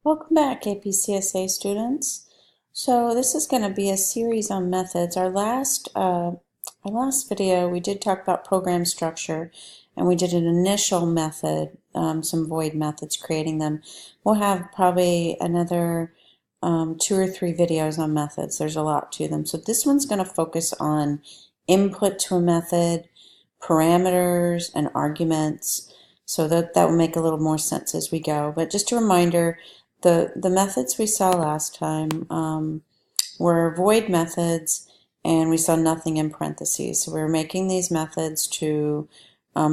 Welcome back, APCSA students. So this is going to be a series on methods. Our last video we did talk about program structure, and we did an initial method, some void methods, creating them. We'll have probably another 2 or 3 videos on methods. There's a lot to them. So this one's going to focus on input to a method, parameters, and arguments. So that will make a little more sense as we go. But just a reminder, the methods we saw last time were void methods, and we saw nothing in parentheses. So we were making these methods to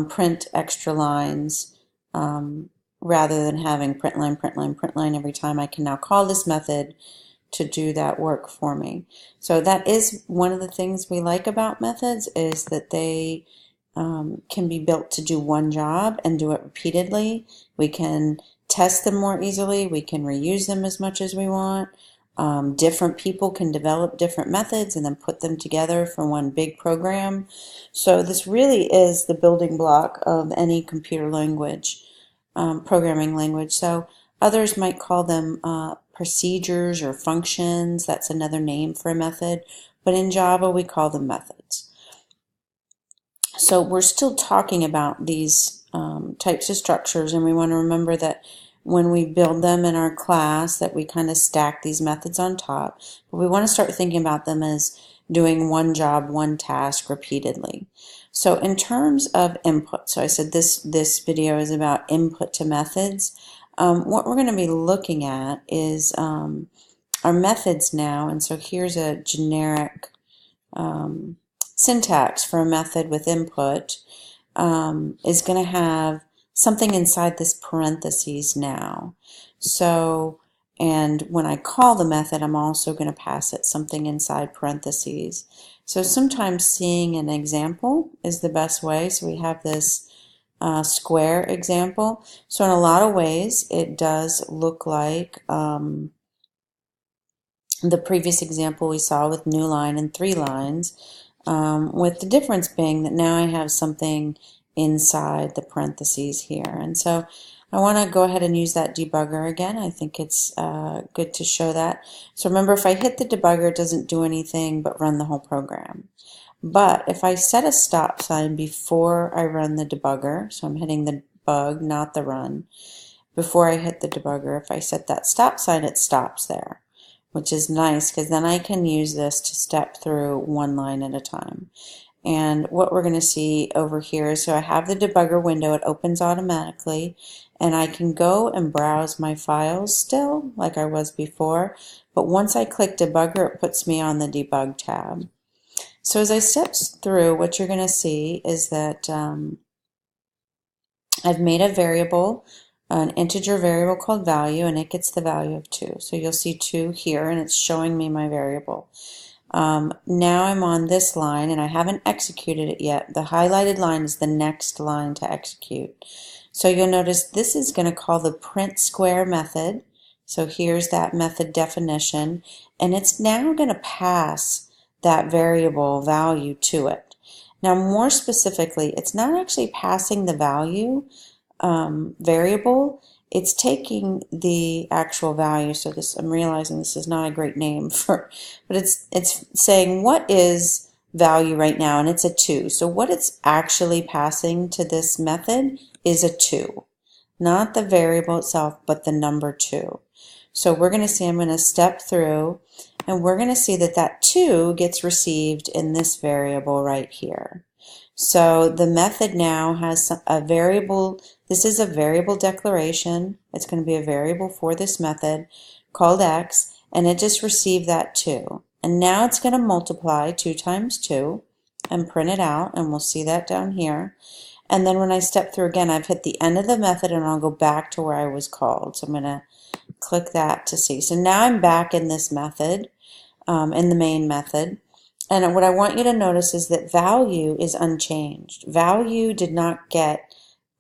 print extra lines rather than having print line, print line, print line every time. I can now call this method to do that work for me. So that is one of the things we like about methods, is that they can be built to do one job and do it repeatedly. We can test them more easily. We can reuse them as much as we want. Different people can develop different methods and then put them together for one big program. So this really is the building block of any computer language, programming language. So others might call them procedures or functions. That's another name for a method. But in Java, we call them methods. So we're still talking about these types of structures, and we want to remember that when we build them in our class that we kind of stack these methods on top, but we want to start thinking about them as doing one job, one task repeatedly. So in terms of input, so I said this video is about input to methods. What we're going to be looking at is our methods now, and so here's a generic syntax for a method with input. Is going to have something inside this parentheses now. So, and when I call the method, I'm also going to pass it something inside parentheses. So sometimes seeing an example is the best way. So we have this square example. So in a lot of ways, it does look like the previous example we saw with new line and 3 lines. With the difference being that now I have something inside the parentheses here. And so I want to go ahead and use that debugger again. I think it's good to show that. So remember, if I hit the debugger, it doesn't do anything but run the whole program. But if I set a stop sign before I run the debugger, so I'm hitting the debug, not the run, before I hit the debugger, if I set that stop sign, it stops there, which is nice because then I can use this to step through one line at a time. And what we're going to see over here is, so I have the debugger window, it opens automatically, and I can go and browse my files still like I was before, but once I click debugger, it puts me on the Debug tab. So as I step through, what you're going to see is that I've made a variable, an integer variable called value, and it gets the value of 2. So you'll see 2 here, and it's showing me my variable. Now I'm on this line, and I haven't executed it yet. The highlighted line is the next line to execute. So you'll notice this is going to call the print square method. So here's that method definition, and it's now going to pass that variable value to it. Now more specifically, it's not actually passing the value variable, it's taking the actual value. So this, I'm realizing this is not a great name for, but it's saying what is value right now, and it's a 2. So what it's actually passing to this method is a 2, not the variable itself, but the number 2. So we're going to see, I'm going to step through, and we're going to see that that 2 gets received in this variable right here. So the method now has a variable. This is a variable declaration. It's going to be a variable for this method called x, and it just received that 2. And now it's going to multiply 2 times 2 and print it out, and we'll see that down here. And then when I step through again, I've hit the end of the method, and I'll go back to where I was called. So I'm going to click that to see. So now I'm back in this method, in the main method. And what I want you to notice is that value is unchanged. Value did not get,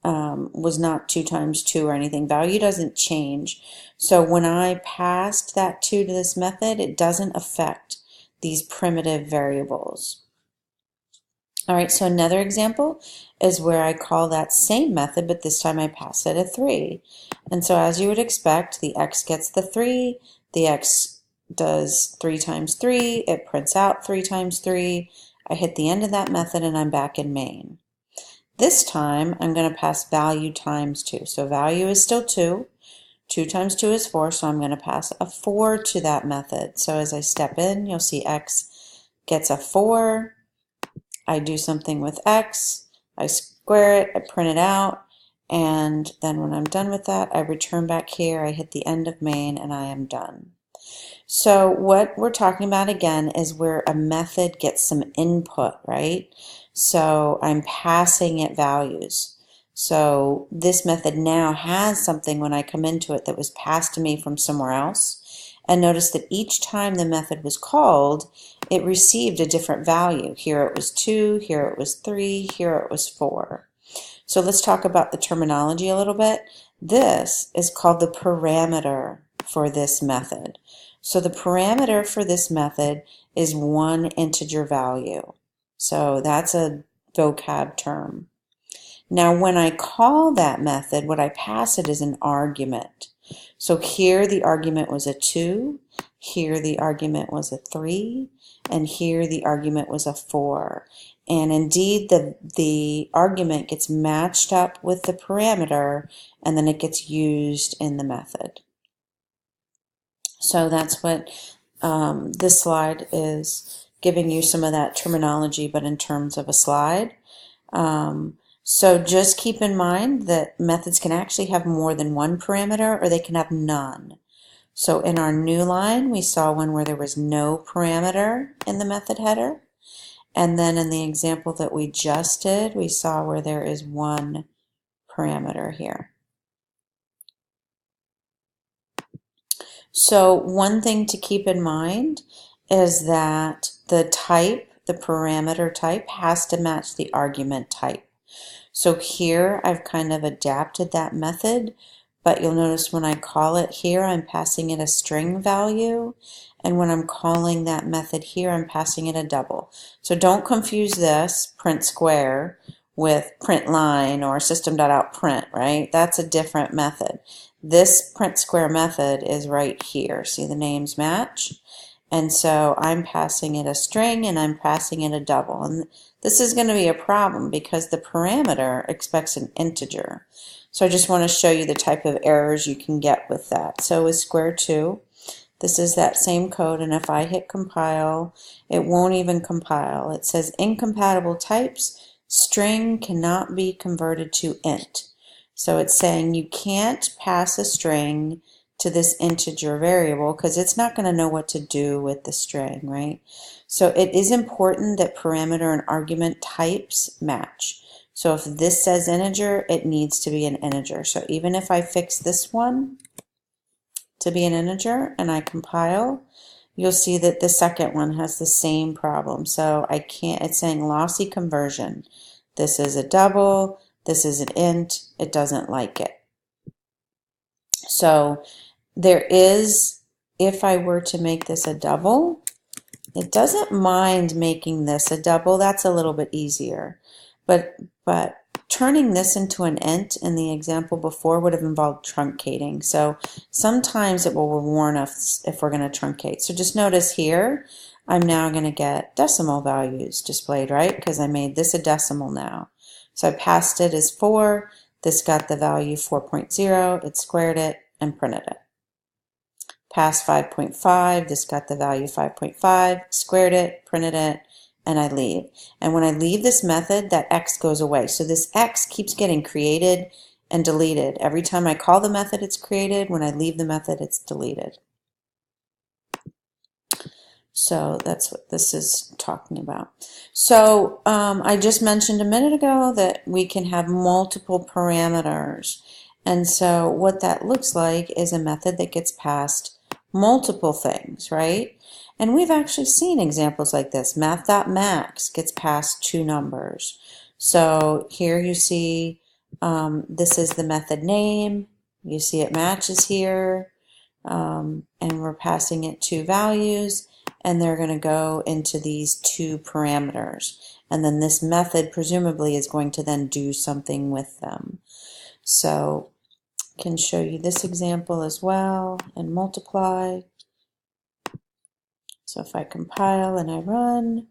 was not 2 times 2 or anything. Value doesn't change. So when I passed that 2 to this method, it doesn't affect these primitive variables. All right, so another example is where I call that same method, but this time I pass it a 3. And so as you would expect, the x gets the 3, the x does 3 times 3, it prints out 3 times 3, I hit the end of that method and I'm back in main. This time I'm going to pass value times 2. So value is still 2. 2 times 2 is 4, so I'm going to pass a 4 to that method. So as I step in, you'll see x gets a 4. I do something with x, I square it, I print it out, and then when I'm done with that, I return back here, I hit the end of main, and I am done. So what we're talking about again is where a method gets some input, right? So I'm passing it values. So this method now has something when I come into it that was passed to me from somewhere else. And notice that each time the method was called, it received a different value. Here it was 2, here it was 3, here it was 4. So let's talk about the terminology a little bit. This is called the parameter for this method. So the parameter for this method is one integer value. So that's a vocab term. Now when I call that method, what I pass it is an argument. So here the argument was a 2, here the argument was a 3, and here the argument was a 4. And indeed the argument gets matched up with the parameter and then it gets used in the method. So that's what this slide is giving you some of that terminology, but in terms of a slide. So just keep in mind that methods can actually have more than one parameter or they can have none. So in our new line, we saw one where there was no parameter in the method header. And then in the example that we just did, we saw where there is one parameter here. So one thing to keep in mind is that the type, the parameter type, has to match the argument type. So here I've kind of adapted that method, but you'll notice when I call it here, I'm passing it a string value, and when I'm calling that method here, I'm passing it a double. So don't confuse this print square with print line or system.out_print, right? That's a different method. This print square method is right here. See the names match? And so I'm passing it a string and I'm passing it a double. And this is going to be a problem because the parameter expects an integer. So I just want to show you the type of errors you can get with that. So with square 2, this is that same code, and if I hit compile, it won't even compile. It says incompatible types, string cannot be converted to int. So it's saying you can't pass a string to this integer variable because it's not going to know what to do with the string, right? So it is important that parameter and argument types match. So if this says integer, it needs to be an integer. So even if I fix this one to be an integer and I compile, you'll see that the second one has the same problem. So I can't, it's saying lossy conversion. This is a double, this is an int, it doesn't like it. So there is, if I were to make this a double, it doesn't mind making this a double. That's a little bit easier. But turning this into an int in the example before would have involved truncating. So sometimes it will warn us if we're going to truncate. So just notice here, I'm now going to get decimal values displayed, right? Because I made this a decimal now. So I passed it as 4. This got the value 4.0. It squared it and printed it. Passed 5.5, this got the value 5.5, squared it, printed it, and I leave. And when I leave this method, that x goes away. So this x keeps getting created and deleted. Every time I call the method, it's created. When I leave the method, it's deleted. So that's what this is talking about. So I just mentioned a minute ago that we can have multiple parameters. And so what that looks like is a method that gets passed multiple things, right? And we've actually seen examples like this. Math.max gets passed 2 numbers. So here you see this is the method name. You see it matches here. And we're passing it 2 values. And they're going to go into these 2 parameters. And then this method presumably is going to then do something with them. So can show you this example as well and multiply. So if I compile and I run,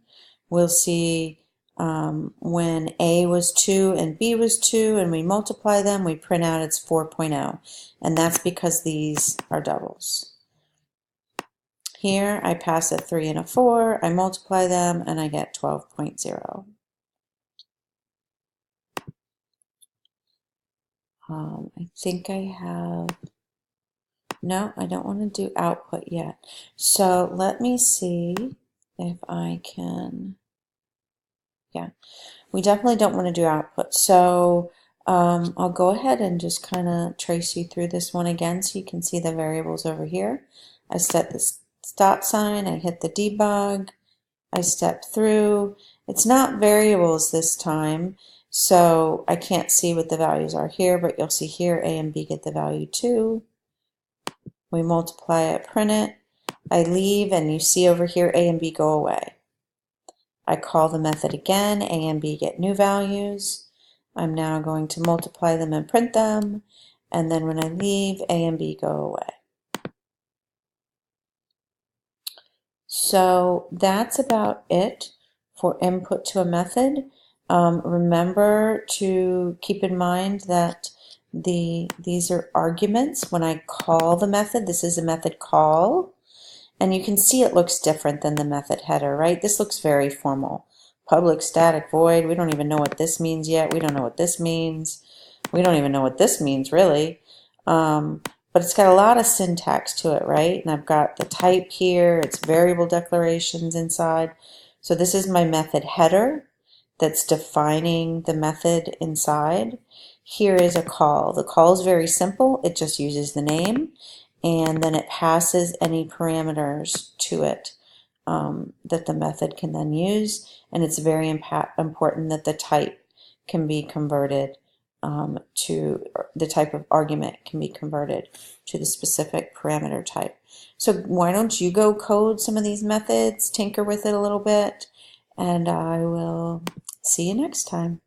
we'll see when A was 2 and B was 2 and we multiply them, we print out it's 4.0. And that's because these are doubles. Here I pass a 3 and a 4, I multiply them, and I get 12.0. I think I have, no, I don't want to do output yet. So let me see if I can, yeah, we definitely don't want to do output. So I'll go ahead and just kind of trace you through this one again so you can see the variables over here. I set the stop sign, I hit the debug, I step through. It's not variables this time, so I can't see what the values are here, but you'll see here A and B get the value 2. We multiply it, print it. I leave, and you see over here A and B go away. I call the method again, A and B get new values. I'm now going to multiply them and print them, and then when I leave, A and B go away. So that's about it for input to a method. Remember to keep in mind that these are arguments. When I call the method, this is a method call, and you can see it looks different than the method header, right? This looks very formal. Public static void, we don't even know what this means yet. We don't know what this means. We don't even know what this means, really. But it's got a lot of syntax to it, right? And I've got the type here, it's variable declarations inside. So this is my method header that's defining the method inside. Here is a call. The call is very simple. It just uses the name, and then it passes any parameters to it that the method can then use. And it's very important that the type can be converted to the type of argument can be converted to the specific parameter type. So why don't you go code some of these methods, tinker with it a little bit, and I will see you next time.